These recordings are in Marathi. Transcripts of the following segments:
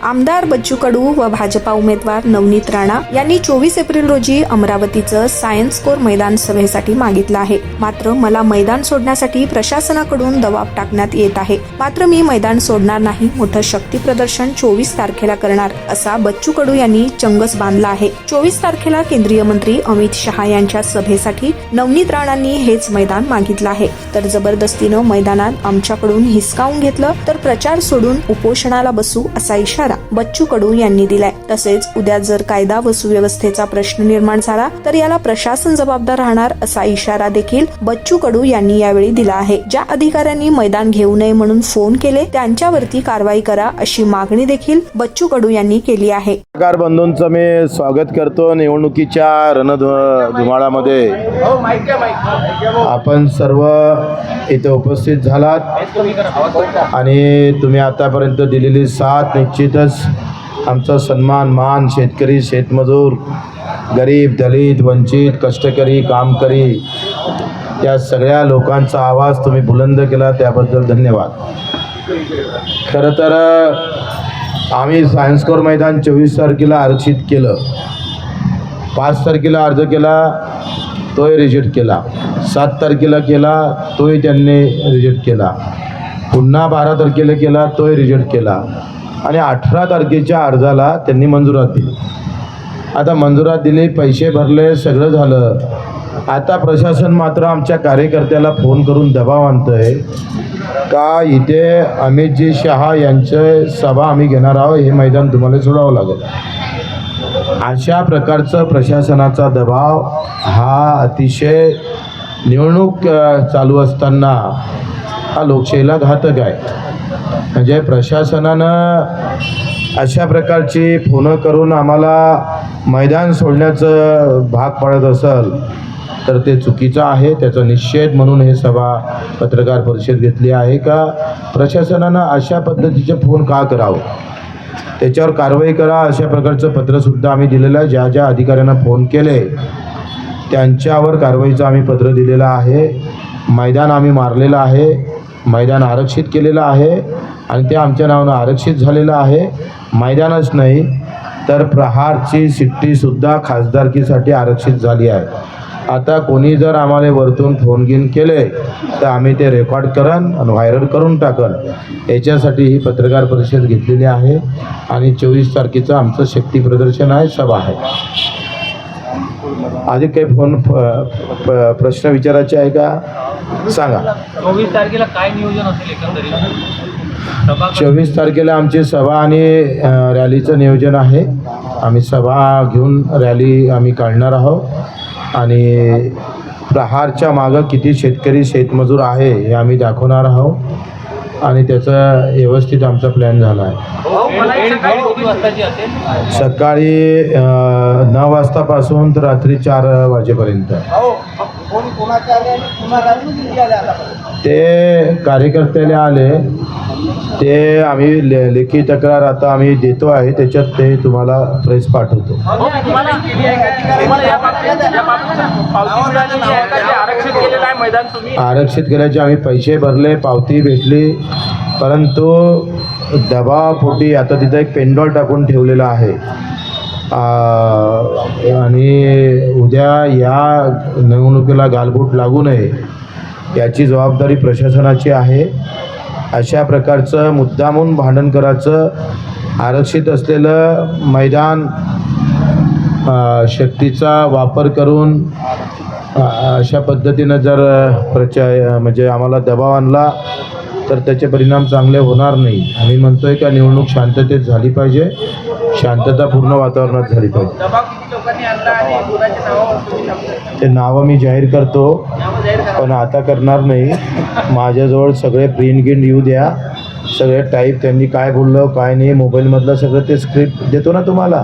आमदार बच्चू कडू व भाजपा उमेदवार नवनीत राणा यांनी 24 एप्रिल रोजी अमरावतीचं सायन्स कोर मैदान सभेसाठी मागितलं आहे. मात्र मला मैदान सोडण्यासाठी प्रशासनाकडून दबाव टाकण्यात येत आहे. मात्र मी मैदान सोडणार नाही, मोठं शक्ती प्रदर्शन 24 तारखेला करणार असा बच्चू कडू यांनी चंगस बांधला आहे. 24 तारखेला केंद्रीय मंत्री अमित शहा यांच्या सभेसाठी नवनीत राणांनी हेच मैदान मागितलं आहे. तर जबरदस्तीनं मैदानात आमच्याकडून हिसकावून घेतलं तर प्रचार सोडून उपोषणाला बसू असा इशारा बच्चू कडू यांनी दिलाय. तसेच उद्या जर कायदा व सुव्यवस्थेचा प्रश्न निर्माण झाला तर याला प्रशासन जबाबदार राहणार असा इशारा देखील बच्चू कडू यांनी यावेळी दिला आहे. ज्या अधिकाऱ्यांनी मैदान घेऊ नये म्हणून फोन केले त्यांच्यावरती कारवाई करा अशी मागणी देखील बच्चू कडू यांनी केली आहे. पत्रकार बंधूंचं मी स्वागत करतो. निवडणुकीच्या रणधुमाळामध्ये आपण सर्व इथे उपस्थित झालात आणि तुम्ही आतापर्यंत दिलेली साथ निश्चितच आमचा सन्मान मान शेतकरी, शेतमजूर, गरीब, दलित, वंचित, कष्टकरी, कामकरी या सगळ्या लोकांचा आवाज तुम्ही बुलंद केला त्याबद्दल धन्यवाद. खरं तर आम्ही सायन्स कोर मैदान 24 तारखेला आरक्षित केलं. 5 तारखेला अर्ज केला, तोही रिजेक्ट केला. 7 तारखेला केला, तोही त्यांनी रिजेक्ट केला. पुन्हा 12 तारखेला केला, तोही रिजेक्ट केला आणि 18 तारखेच्या अर्जाला त्यांनी मंजुरात दिली. आता मंजुरात दिली, पैसे भरले, सगळं झालं. आता प्रशासन मात्र आमच्या कार्यकर्त्याला फोन करून दबाव आणतंय का इथे अमितजी शहा यांचे सभा आम्ही घेणार आहोत, हे मैदान तुम्हाला सोडावं लागेल. अशा प्रकारचं प्रशासनाचा दबाव हा अतिशय निवडणूक चालू असताना हा लोकशाहीला घातक आहे. म्हणजे प्रशासनानं अशा प्रकारची फोन करून आम्हाला मैदान सोडण्याचं भाग पडत असेल तर ते चुकीचं आहे. त्याचा निषेध म्हणून हे सभा पत्रकार परिषद घेतली आहे. का प्रशासनानं अशा पद्धतीचे फोन का करावं, त्याच्यावर कारवाई करा अशा प्रकारचं पत्रसुद्धा आम्ही दिलेलं आहे. ज्या ज्या अधिकाऱ्यांना फोन केले त्यांच्यावर कारवाईचं आम्ही पत्र दिलेलं आहे. मैदान आम्ही मारलेलं आहे, मैदान आरक्षित केलेलं आहे आणि ते आमच्या नावानं आरक्षित झालेलं आहे. मैदानच नाही तर प्रहारची सिट्टीसुद्धा खासदारकीसाठी आरक्षित झाली आहे. आता कोणी जर आम्हाला वरतून फोन घेऊन केले तर आम्ही ते रेकॉर्ड करन आणि व्हायरल करून टाकन. याच्यासाठी ही पत्रकार परिषद घेतलेली आहे आणि 24 तारखेचं आमचं शक्ती प्रदर्शन आहे, सभा आहे. आधी काही फोन प्रश्न विचारायचे आहे का सांगा. 24 तारखेला काय नियोजन असेल एकंदरीत? 24 तारखेला आमची सभा आणि रॅलीचं नियोजन आहे. आम्ही सभा घेऊन रॅली आम्ही काढणार आहोत आणि प्रहारच्या मागं किती शेतकरी, शेतमजूर आहे हे आम्ही दाखवणार आहोत आणि त्याचा व्यवस्थित आमचा प्लॅन झाला आहे. सकाळी 9 वाजतापासून तर रात्री 4 वाजेपर्यंत. ते कार्यकर्त्याला आले ते आम्ही लेखी तक्रार आता आम्ही देतो आहे, त्याच्यात ते तुम्हाला प्रेस पाठवतो. आरक्षित केल्याचे आम्ही पैसे भरले, पावती भेटली, परंतु दबावापोटी आता तिथं एक पेंडॉल टाकून ठेवलेला आहे आणि उद्या या निवडणुकीला गालबोट लागू नये याची जबाबदारी प्रशासनाची आहे. अशा प्रकारचं मुद्दामून भांडण करायचं, आरक्षित असलेलं मैदान शक्तीचा वापर करून अशा पद्धतीनं जर म्हणजे आम्हाला दबाव आणला तर त्याचे परिणाम चांगले होणार नाही. आम्ही म्हणतोय का निवडणूक शांततेत झाली पाहिजे, शांतता पूर्ण वातावरणात झाली पाहिजे. ते नावं मी जाहीर करतो पण आता करणार नाही. माझ्याजवळ सगळे प्रिंट गिंट येऊ द्या, सगळे टाईप त्यांनी काय बोललं काय नाही मोबाईलमधलं सगळं ते स्क्रिप्ट देतो ना तुम्हाला.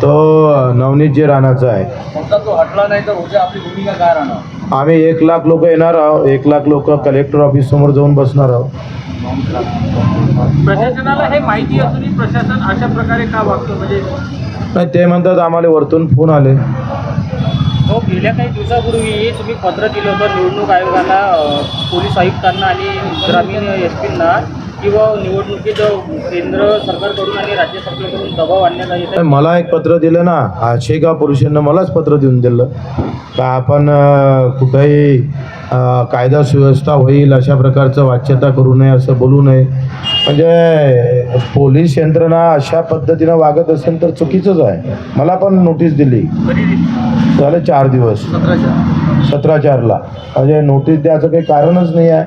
तो नवनीतजी राणाचा आहे. आम्ही 1 लाख लोक येणार आहोत. 1 लाख लोक कलेक्टर ऑफिस समोर जाऊन बसणार आहोत. प्रशासनाला हे माहिती असूनही प्रशासन अशा प्रकारे का वागतं? म्हणजे नाही, ते म्हणतात आम्हाला वरतून फोन आले. हो, गेल्या काही दिवसापूर्वी तुम्ही पत्र दिलं होतं निवडणूक आयोगाला, पोलीस आयुक्तांना आणि ग्रामीण SP ना किंवा निवडणुकीत केंद्र सरकारकडून आणि राज्य सरकारकडून दबाव आणण्यात येत आहे? मला एक पत्र दिलं ना, आशेगाव पुरुषांना मलाच पत्र देऊन दिलं का आपण कुठेही कायदा सुव्यवस्था होईल अशा प्रकारचं वाच्यता करू नये, असं बोलू नये. म्हणजे पोलीस यंत्रणा अशा पद्धतीनं वागत असेल तर चुकीचंच आहे. मला पण नोटीस दिली, झाले 4 दिवस, 17/4ला. म्हणजे नोटीस द्यायचं काही कारणच नाही आहे.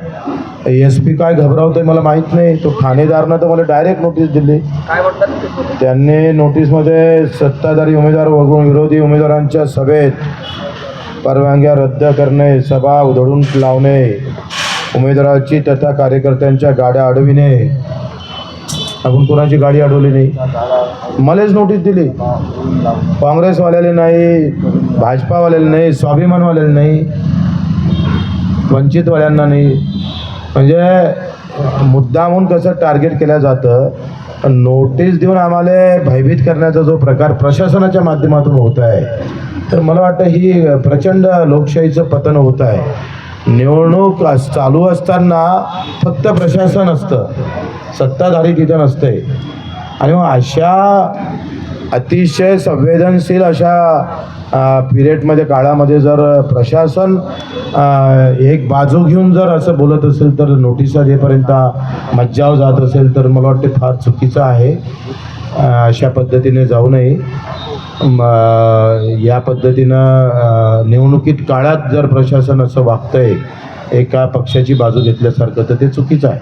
SP काय घबरावतंय मला माहीत नाही. तो ठाणेदारनं तर मला डायरेक्ट नोटीस दिली. काय वाटतं? त्यांनी नोटीसमध्ये सत्ताधारी उमेदवार वगळून विरोधी उमेदवारांच्या सभेत परवानग्या रद्द करणे, सभा उधळून लावणे, उमेदवाराची तथा कार्यकर्त्यांच्या गाड्या अडविणे. आपण कोणाची गाडी अडवली नाही, मलाच नोटीस दिली. काँग्रेसवाल्याला नाही, भाजपावाल्याला नाही, स्वाभिमानवाल्याला नाही, वंचितवाल्यांना नाही. म्हणजे मुद्दामून कसं टार्गेट केलं जातं. नोटीस देऊन आम्हाला भयभीत करण्याचा जो प्रकार प्रशासनाच्या माध्यमातून होत आहे, तर मला वाटतं ही प्रचंड लोकशाहीचं पतन होत आहे. निवडणूक चालू असताना फक्त प्रशासन असतं, सत्ताधारी तिथं नसते. आणि मग अशा अतिशय संवेदनशील अशा पिरियडमध्ये, काळामध्ये जर प्रशासन एक बाजू घेऊन जर असं बोलत असेल, तर नोटिसा देपर्यंत मज्जाव जात असेल, तर मला वाटते फार चुकीचं आहे. अशा पद्धतीने जाऊ नये. या पद्धतीनं निवडणुकीत काळात जर प्रशासन असं वागतंय, एका पक्षाची बाजू घेतल्यासारखं, तर ते चुकीचं आहे.